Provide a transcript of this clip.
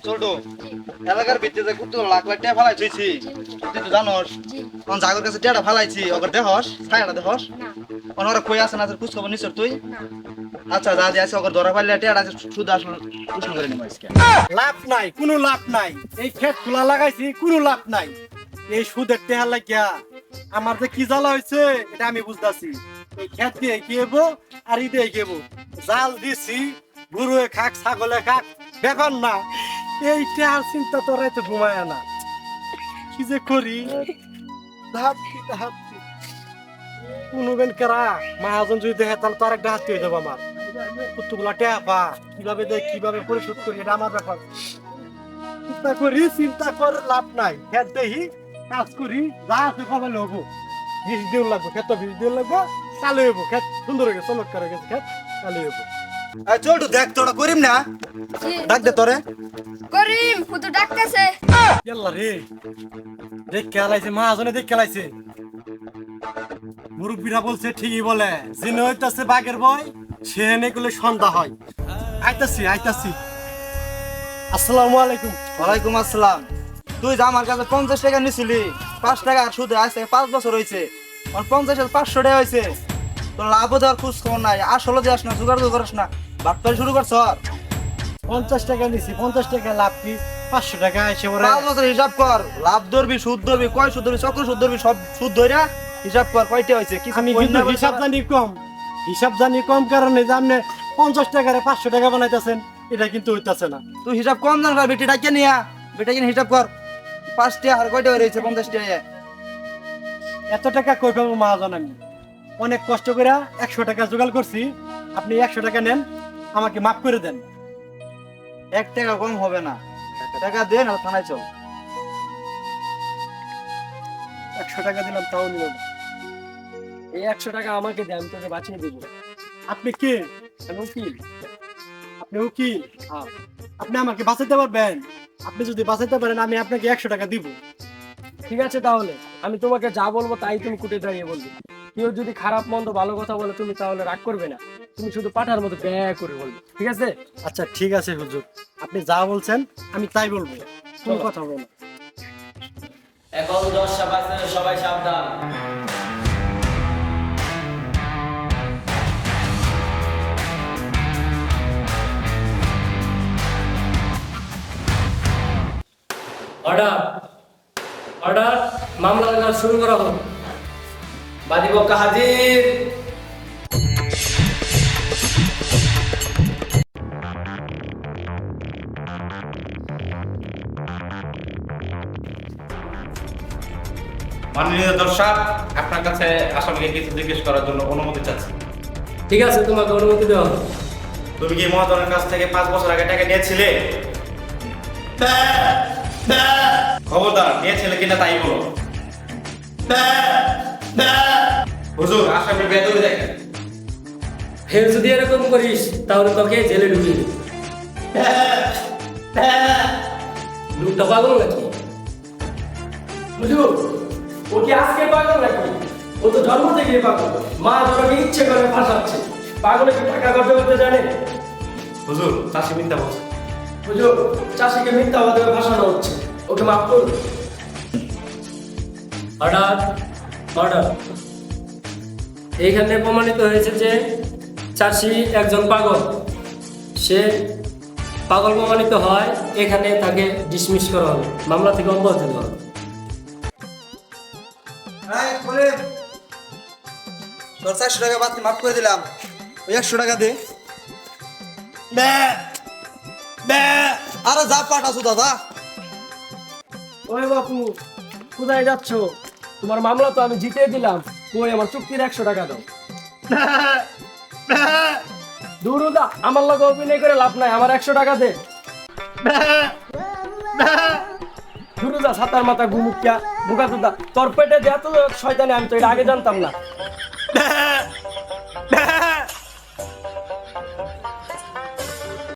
ছোট এলাকার ভিত্তিতে কত লাখ লাখ টাকা ফালাইছি তুই তো জানোস কোন জাগর কাছে টাকা ফালাইছি ওকে দেখস ছায়াটা দেখস ওরা কই আছে না খোঁজ খবর নিছর তুই আচ্ছা যা যে আছে ওকে ধরা পাইলে টাকা আছে শুধু আসলে প্রশ্ন করে নিব আজকে লাভ নাই, কোনো লাভ নাই। এই ক্ষেত খোলা লাগাইছি, কোনো লাভ নাই। এই সুদের টেহা লাগিয়া আমার যে কি জ্বালা হয়েছে এটা আমি বুঝতেছি। এই ক্ষেত দিয়ে গিয়েবো আর ই দিয়ে গিয়েবো, জাল দিছি গরুয়ে খাক ছাগলে খাক ব্যাপার না। এই টেহার চিন্তা তোরাই তো ঘুমায় না। কি যে করি হাঁটছি কোনো বেন কেরা মাহাজন যদি দেখে তাহলে তো আরেকটা হাত হয়ে যাবো আমার। কতগুলা টেহা পা কিভাবে দেয় কিভাবে পরিশোধ করি এটা আমার ব্যাপার। চিন্তা করে লাভ নাই। খেত দেখি কাজ করি যা আছে কবে লবো 20 দিন লাগবো, খেত 20 দিন লাগবো, চালু হইব। খেত সুন্দর হয়ে গেছে, চমৎকার হয়ে গেছে, খেত চালু হইব। এই ছোট দেখ তোরা করিম না ডাক দে তোরে করিম হুতো ডাকতেছে। ইয়াল্লা রে দেখ খেলাইছে মাহাজনে, দেখ খেলাইছে। মুরব্বীরা বলছে ঠিকই বলে, যিনি হইতাছে বাঘের বয় সে নেগুলো সন্ধ্যা হয়। আইতাছি। আসসালামু আলাইকুম। ওয়ালাইকুম আসসালাম। তুই যা আমার কাছে 50 টাকা নিছিলি 5 টাকা আর সুদে আছে 5 বছর হইছে 50 আর 500 টাকা হইছে তোর লাভ দেওয়ার খোঁজ খবর নাই আসলে যাস না জোগাড় করিস না বাটপারি শুরু করছ 50 টাকা নিছি, 50 টাকা লাভ কি 500 টাকা এসে ওরা 5 বছর হিসাব কর লাভ ধরবি সুদ ধরবি কয় সুদ ধরবি চক্র সুদ ধরবি সব সুদ ধইরা হিসাব কর কয়টা হইছে কিছু আমি কই কিন্তু না বলতে হিসাব জানি কম কারণে যে আপনি 50 টাকারে 500 টাকা বানাইতেছেন এটা কিন্তু হইতাছে না। তুই হিসাব কম জান বেটি ডাকে নিয়া বেটা কিনে হিসাব কর 5 টাকা আর কয়টা হইছে 50 টাকা এত টাকা কই পাবো মহাজন? আমি অনেক কষ্ট করে 100 টাকা জোগাড় করছি, আপনি 100 টাকা নেন, আমাকে মাফ করে দেন। 1 টাকা কম হবে না টাকা দে না থানায় চল 100 টাকা দিলাম তাও নিল না। এই 100 টাকা আমাকে দেন, আমি তোকে বাঁচিয়ে দেবো। আপনি কে? আমি উকিল। আপনি উকিল? হ্যাঁ। আপনি আমাকে বাঁচাতে পারবেন? আপনি যদি বাঁচাতে পারেন আমি আপনাকে 100 টাকা দিব। ঠিক আছে, তাহলে আমি তোমাকে যা বলবো তাই তুমি কুটে দাঁড়িয়ে বলবে। কেউ যদি খারাপ মন্দ ভালো কথা বলে তুমি তাহলে রাগ করবে না, তুমি শুধু পাঠার মতো ব্যয় করে বলবে, ঠিক আছে? আচ্ছা ঠিক আছে হুজুর, আপনি যা বলছেন আমি তাই বলবো, কোনো কথা বলবো না। এখন 10টা বাজে, সবাই সাবধান। অর্ডার অর্ডার, মামলার কাজ শুরু করা হোক। বাদীপক্ষ হাজির। মাননীয় দর্শক, আপনার কাছে আসামিকে কিছু জিজ্ঞেস করার জন্য অনুমতি চাচ্ছি। ঠিক আছে, তোমাকে অনুমতি দেওয়া হবে। তুমি কি মহাজনের কাছ থেকে 5 বছর আগে টাকা নিয়েছিলে? খবরদার, নিয়েছিলে কিনা তাই বলো। হুজুর, আসামি বেদবি দেখেন। ফের যদি এরকম করিস তাহলে তোকে জেলে ঢুকিয়ে দেব। লোকটা পাগল নাকি? হুজুর, ও কি আজকে পাগল নাকি? ও তো জন্ম থেকে পাগল। মা জনকে ইচ্ছে করে ফাঁসাচ্ছে। পাগলে কি টাকা খরচ করতে জানে? হুজুর, চাষি মিথ্যা বলছে। হুজুর, চাষিকে মিথ্যাবাদে ফাঁসানো হচ্ছে, ওকে মাফ করুন। Order order. এইখানে প্রমাণিত হয়েছে যে চাষি একজন পাগল। সে পাগল প্রমাণিত হয়, এখানে তাকে ডিসমিস করা হবে, মামলা থেকে অব্যাহতি দেওয়া হবে। তোর 400 টাকা বাদ মাফ করে দিলাম ওই 100 টাকা দে আরে যা পাঠাছো দাদা ওই বাপু, কোথায় যাচ্ছ? তোমার মামলা তো আমি জিতে দিলাম, ওই আমার চুক্তির 100 টাকা দাও। দুরুদা, আমার লোক অভিনয় করে লাভ নাই, আমার 100 টাকা দে। দুরুদা, সাতার মাথা ঘুমুকিয়া বুকা দুদা, তোর পেটে যে এত শয়তানি আমি তো এটা আগে জানতাম না।